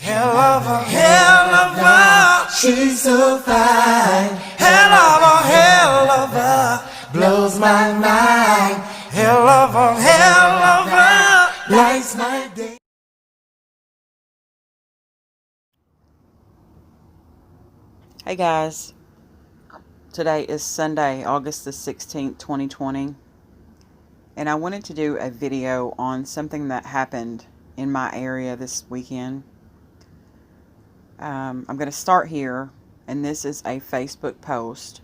hell of a, she's so fine. Hell of a, blows my mind. Hell of a, lights my day. Hey guys, today is Sunday, August the 16th, 2020, and I wanted to do a video on something that happened in my area this weekend. I'm going to start here, and this is a Facebook post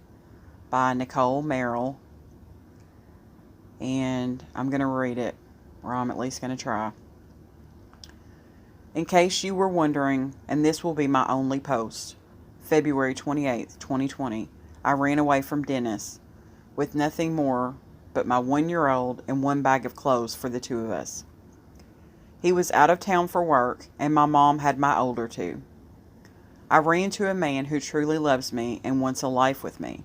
by Nicole Merrill, and I'm going to read it, or I'm at least going to try. In case you were wondering, and this will be my only post, February 28th, 2020, I ran away from Dennis with nothing more but my 1-year-old and one bag of clothes for the two of us. He was out of town for work, and my mom had my older two. I ran to a man who truly loves me and wants a life with me.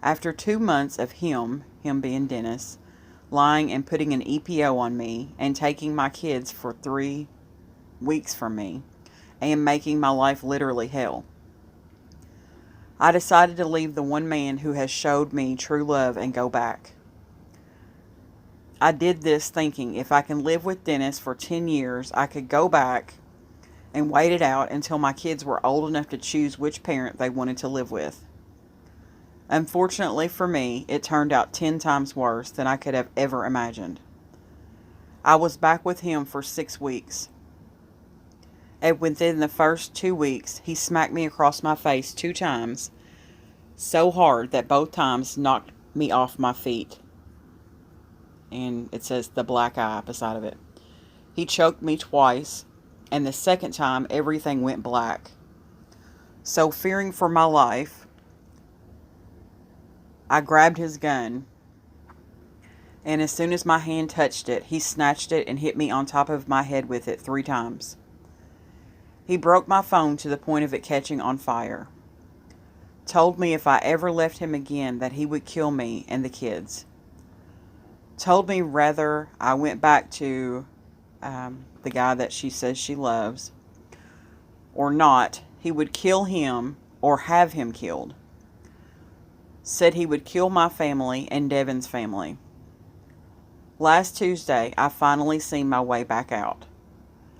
After 2 months of him being Dennis, lying and putting an EPO on me and taking my kids for 3 weeks from me, and making my life literally hell, I decided to leave the one man who has showed me true love and go back. I did this thinking if I can live with Dennis for 10 years, I could go back and wait it out until my kids were old enough to choose which parent they wanted to live with. Unfortunately for me, it turned out 10 times worse than I could have ever imagined. I was back with him for 6 weeks. And within the first 2 weeks, he smacked me across my face 2 times, so hard that both times knocked me off my feet. And it says the black eye beside of it. He choked me twice, and the second time, everything went black. So fearing for my life, I grabbed his gun, and as soon as my hand touched it, he snatched it and hit me on top of my head with it 3 times. He broke my phone to the point of it catching on fire. Told me if I ever left him again that he would kill me and the kids. Told me whether I went back to the guy that she says she loves or not, he would kill him or have him killed. Said he would kill my family and Devin's family. Last Tuesday, I finally seen my way back out.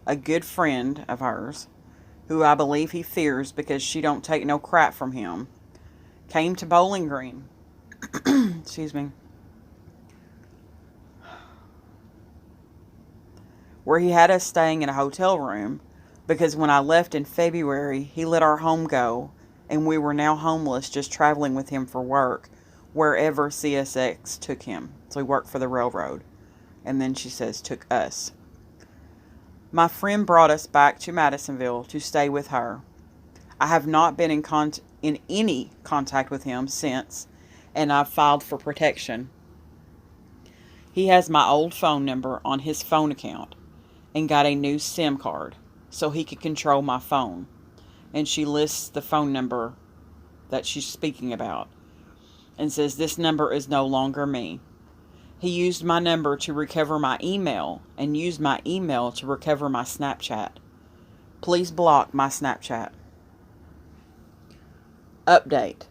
A good friend of hers, who I believe he fears because she don't take no crap from him, came to Bowling Green. Excuse me. Where he had us staying in a hotel room because when I left in February, he let our home go and we were now homeless just traveling with him for work wherever CSX took him. So he worked for the railroad. And then she says took us. My friend brought us back to Madisonville to stay with her. I have not been in any contact with him since, and I've filed for protection. He has my old phone number on his phone account and got a new SIM card so he could control my phone. And she lists the phone number that she's speaking about and says this number is no longer me. He used my number to recover my email and used my email to recover my Snapchat. Please block my Snapchat. Update.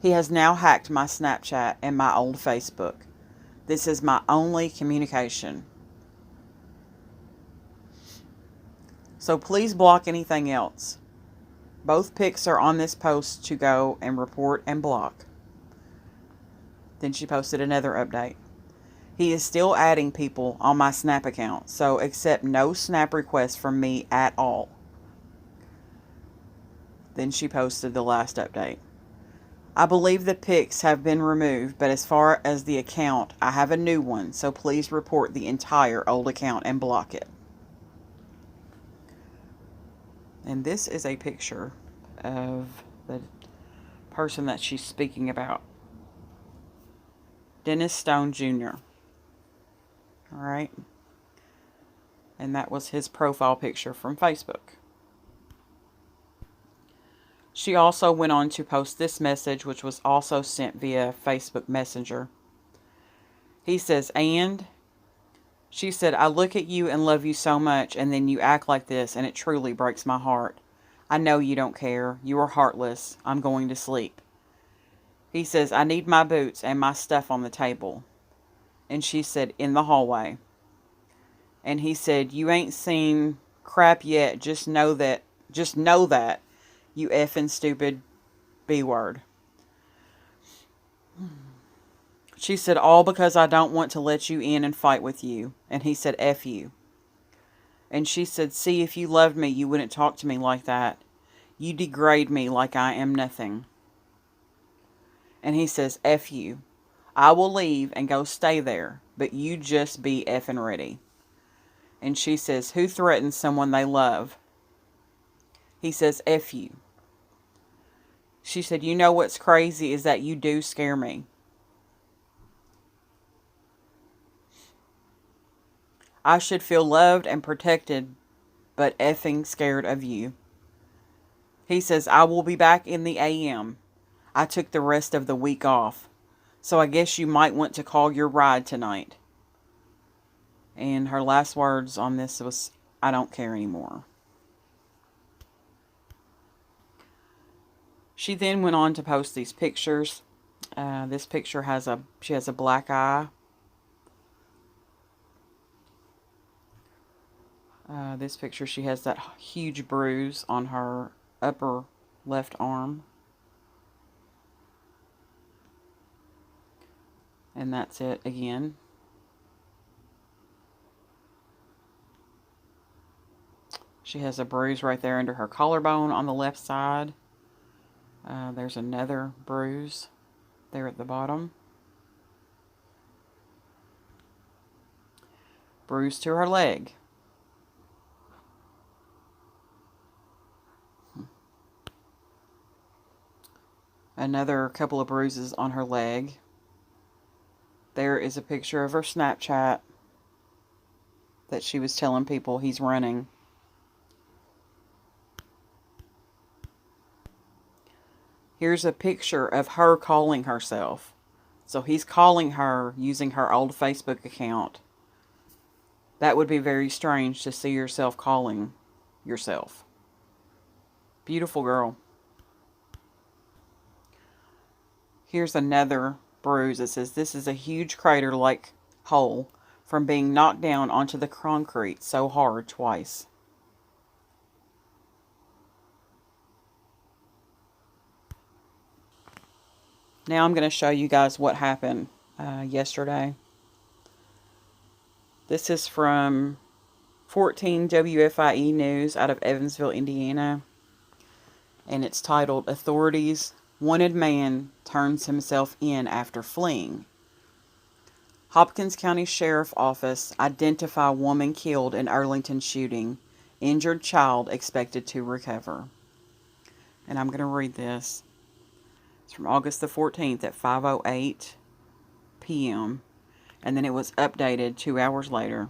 He has now hacked my Snapchat and my old Facebook. This is my only communication. So please block anything else. Both pics are on this post to go and report and block. Then she posted another update. He is still adding people on my Snap account, so accept no Snap requests from me at all. Then she posted the last update. I believe the pics have been removed, but as far as the account, I have a new one, so please report the entire old account and block it. And this is a picture of the person that she's speaking about. Dennis Stone Jr. Alright. And that was his profile picture from Facebook. She also went on to post this message, which was also sent via Facebook Messenger. He says, and She said, I look at you and love you so much, and then you act like this, and it truly breaks my heart. I know you don't care. You are heartless. I'm going to sleep. He says, I need my boots and my stuff on the table. And she said, in the hallway. And he said, you ain't seen crap yet. Just know that, you effing stupid B word. She said, all because I don't want to let you in and fight with you. And he said, F you. And she said, see, if you loved me, you wouldn't talk to me like that. You degrade me like I am nothing. And he says, F you. I will leave and go stay there, but you just be effing ready. And she says, who threatens someone they love? He says, F you. She said, you know what's crazy is that you do scare me. I should feel loved and protected, but effing scared of you. He says, I will be back in the AM. I took the rest of the week off, so I guess you might want to call your ride tonight. And her last words on this was, I don't care anymore. She then went on to post these pictures. This picture she has a black eye. This picture, she has that huge bruise on her upper left arm. And that's it again. She has a bruise right there under her collarbone on the left side. There's another bruise there at the bottom. Bruise to her leg. Another couple of bruises on her leg. There is a picture of her Snapchat that she was telling people he's running. Here's a picture of her calling herself. So he's calling her using her old Facebook account. That would be very strange to see yourself calling yourself. Beautiful girl. Here's another bruise. It says, this is a huge crater-like hole from being knocked down onto the concrete so hard twice. Now I'm going to show you guys what happened yesterday. This is from 14 WFIE News out of Evansville, Indiana. And it's titled, Authorities Wanted Man Turns Himself In After Fleeing. Hopkins County Sheriff Office identify woman killed in Arlington shooting. Injured child expected to recover. And I'm going to read this. It's from August the 14th at 5:08 p.m. And then it was updated 2 hours later.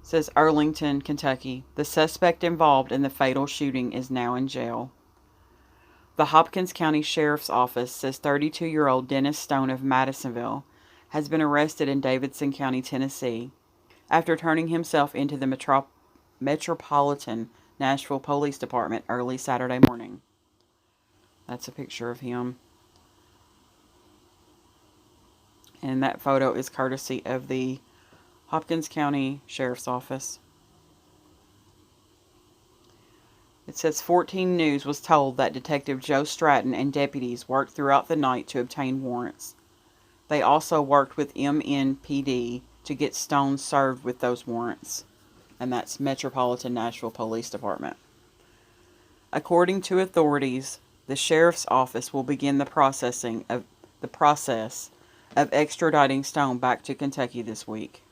It says, Arlington, Kentucky. The suspect involved in the fatal shooting is now in jail. The Hopkins County Sheriff's Office says 32-year-old Dennis Stone of Madisonville has been arrested in Davidson County, Tennessee, after turning himself into the Metropolitan Nashville Police Department early Saturday morning. That's a picture of him. And that photo is courtesy of the Hopkins County Sheriff's Office. It says 14 News was told that Detective Joe Stratton and deputies worked throughout the night to obtain warrants. They also worked with MNPD to get Stone served with those warrants. And that's Metropolitan Nashville Police Department. According to authorities, the Sheriff's Office will begin the process of extraditing Stone back to Kentucky this week.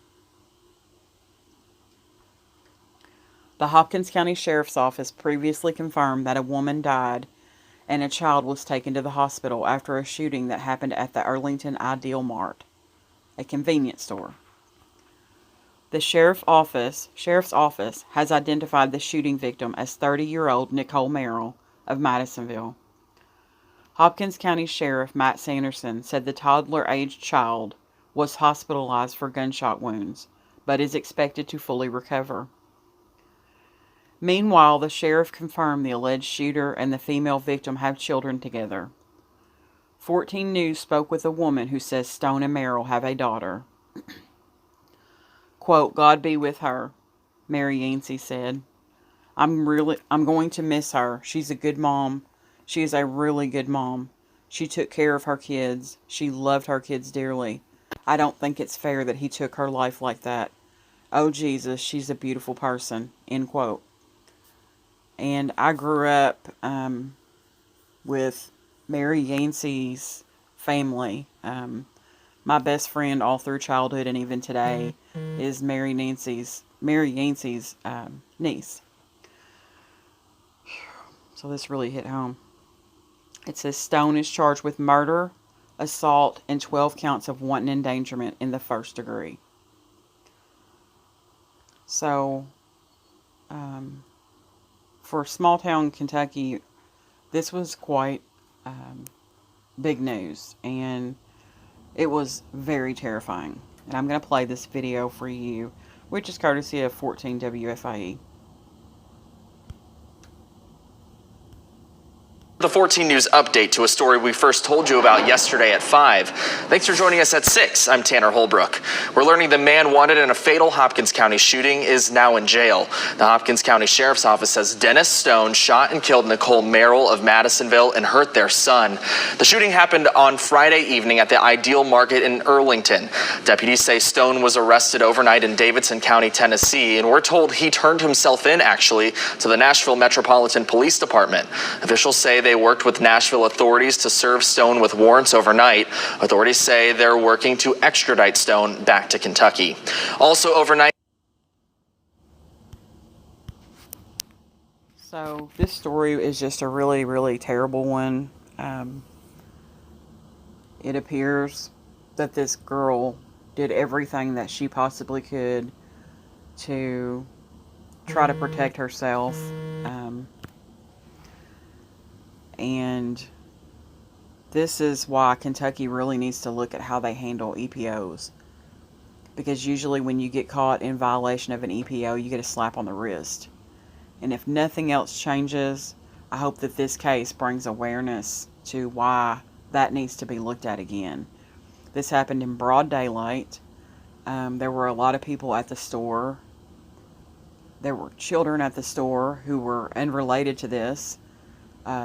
The Hopkins County Sheriff's Office previously confirmed that a woman died and a child was taken to the hospital after a shooting that happened at the Arlington Ideal Mart, a convenience store. The Sheriff's Office has identified the shooting victim as 30-year-old Nicole Merrill of Madisonville. Hopkins County Sheriff Matt Sanderson said the toddler-aged child was hospitalized for gunshot wounds, but is expected to fully recover. Meanwhile, the sheriff confirmed the alleged shooter and the female victim have children together. 14 News spoke with a woman who says Stone and Merrill have a daughter. Quote, God be with her, Mary Yancey said. I'm going to miss her. She's a good mom. She is a really good mom. She took care of her kids. She loved her kids dearly. I don't think it's fair that he took her life like that. Oh, Jesus, she's a beautiful person, end quote. And I grew up with Mary Yancey's family. My best friend all through childhood and even today is Mary Yancey's niece. So this really hit home. It says Stone is charged with murder, assault, and 12 counts of wanton endangerment in the first degree. So, for small town Kentucky, this was quite big news, and it was very terrifying. And I'm going to play this video for you, which is courtesy of 14 WFIE. The 14 News update to a story we first told you about yesterday at 5. Thanks for joining us at 6. I'm Tanner Holbrook. We're learning the man wanted in a fatal Hopkins County shooting is now in jail. The Hopkins County Sheriff's Office says Dennis Stone shot and killed Nicole Merrill of Madisonville and hurt their son. The shooting happened on Friday evening at the Ideal Market in Earlington. Deputies say Stone was arrested overnight in Davidson County, Tennessee, and we're told he turned himself in, actually, to the Nashville Metropolitan Police Department. Officials say they worked with Nashville authorities to serve Stone with warrants overnight. Authorities say they're working to extradite Stone back to Kentucky. Also overnight. So this story is just a really, really terrible one. It appears that this girl did everything that she possibly could to try to protect herself. And this is why Kentucky really needs to look at how they handle EPOs. Because usually when you get caught in violation of an EPO, you get a slap on the wrist. And if nothing else changes, I hope that this case brings awareness to why that needs to be looked at again. This happened in broad daylight. There were a lot of people at the store. There were children at the store who were unrelated to this.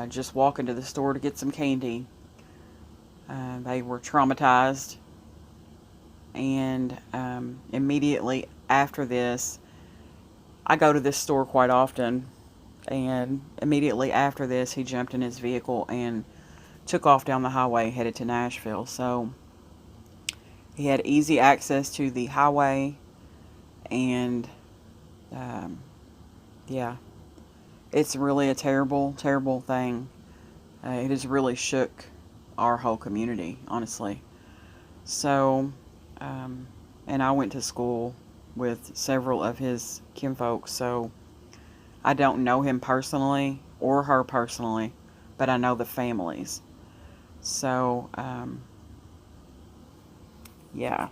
Just walking to the store to get some candy. They were traumatized, and immediately after this, I go to this store quite often, and immediately after this, he jumped in his vehicle and took off down the highway headed to Nashville. So he had easy access to the highway, and yeah. It's really a terrible, terrible thing. It has really shook our whole community, honestly. So, and I went to school with several of his kinfolks, so I don't know him personally or her personally, but I know the families. So, yeah.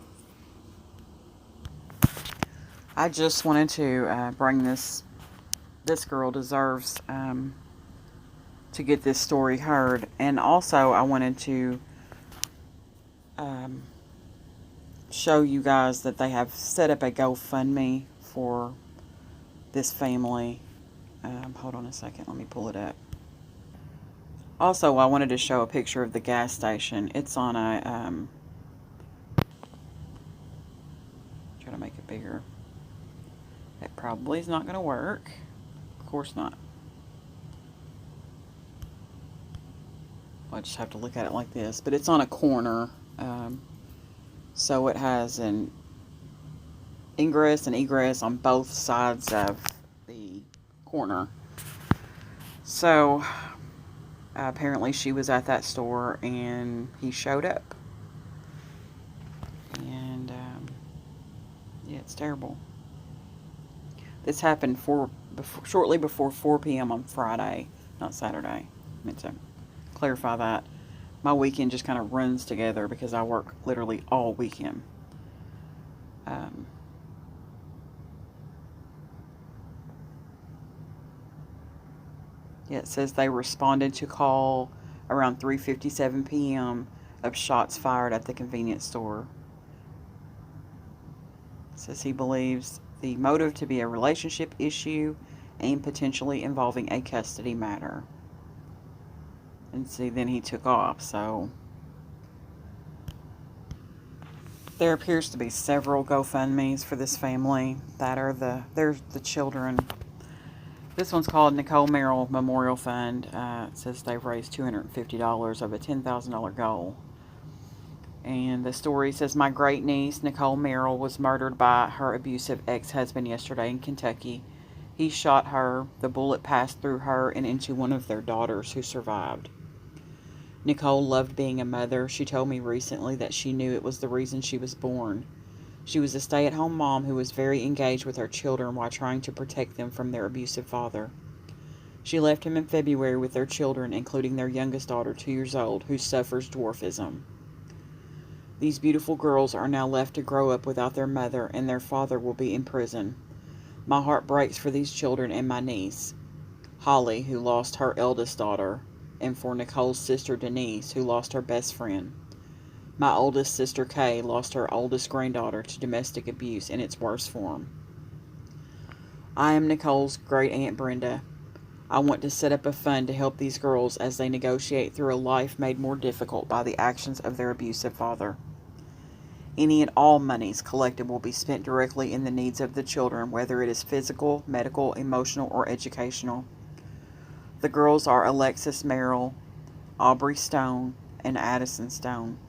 I just wanted to bring this girl deserves to get this story heard. And also I wanted to show you guys that they have set up a GoFundMe for this family. Hold on a second, let me pull it up. Also, I wanted to show a picture of the gas station. It's on a try to make it bigger. That probably is not going to work. Of course not. I just have to look at it like this. But it's on a corner. So it has an ingress and egress on both sides of the corner. So apparently she was at that store and he showed up. And yeah, it's terrible. This happened shortly before 4 p.m. on Friday, not Saturday. I meant to clarify that. my weekend just kind of runs together because I work literally all weekend. Um, yeah, it says they responded to call around 3:57 p.m. of shots fired at the convenience store. It says he believes the motive to be a relationship issue and potentially involving a custody matter. And see, then he took off. So there appears to be several GoFundMe's for this family that are they're the children. This one's called Nicole Merrill Memorial Fund. It says they've raised $250 of a $10,000 goal. And the story says, my great niece, Nicole Merrill, was murdered by her abusive ex-husband yesterday in Kentucky. He shot her. The bullet passed through her and into one of their daughters, who survived. Nicole loved being a mother. She told me recently that she knew it was the reason she was born. She was a stay-at-home mom who was very engaged with her children while trying to protect them from their abusive father. She left him in February with their children, including their youngest daughter, 2 years old, who suffers dwarfism. These beautiful girls are now left to grow up without their mother, and their father will be in prison. My heart breaks for these children and my niece, Holly, who lost her eldest daughter, and for Nicole's sister Denise, who lost her best friend. My oldest sister Kay lost her oldest granddaughter to domestic abuse in its worst form. I am Nicole's great aunt Brenda. I want to set up a fund to help these girls as they negotiate through a life made more difficult by the actions of their abusive father. Any and all monies collected will be spent directly in the needs of the children, whether it is physical, medical, emotional, or educational. The girls are Alexis Merrill, Aubrey Stone, and Addison Stone.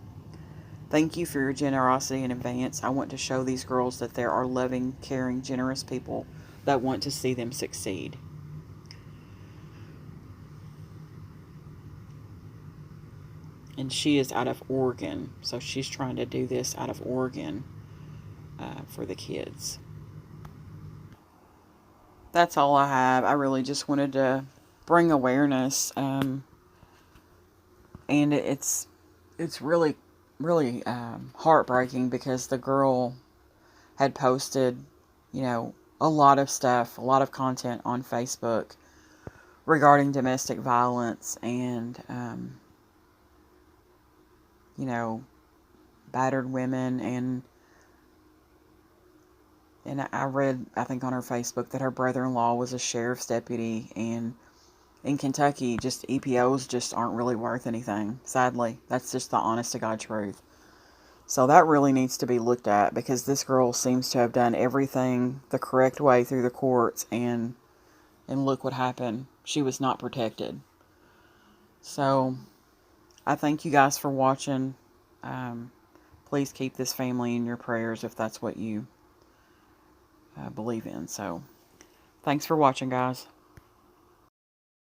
Thank you for your generosity in advance. I want to show these girls that there are loving, caring, generous people that want to see them succeed. And she is out of Oregon, so she's trying to do this out of Oregon for the kids. That's all I have. I really just wanted to bring awareness, and it's really heartbreaking because the girl had posted, a lot of stuff, a lot of content on Facebook regarding domestic violence and battered women, and I read, I think on her Facebook, that her brother-in-law was a sheriff's deputy, and in Kentucky, just EPOs just aren't really worth anything. Sadly, that's just the honest to God truth. So that really needs to be looked at, because this girl seems to have done everything the correct way through the courts, and look what happened. She was not protected. So I thank you guys for watching. Please keep this family in your prayers if that's what you believe in. So thanks for watching, guys.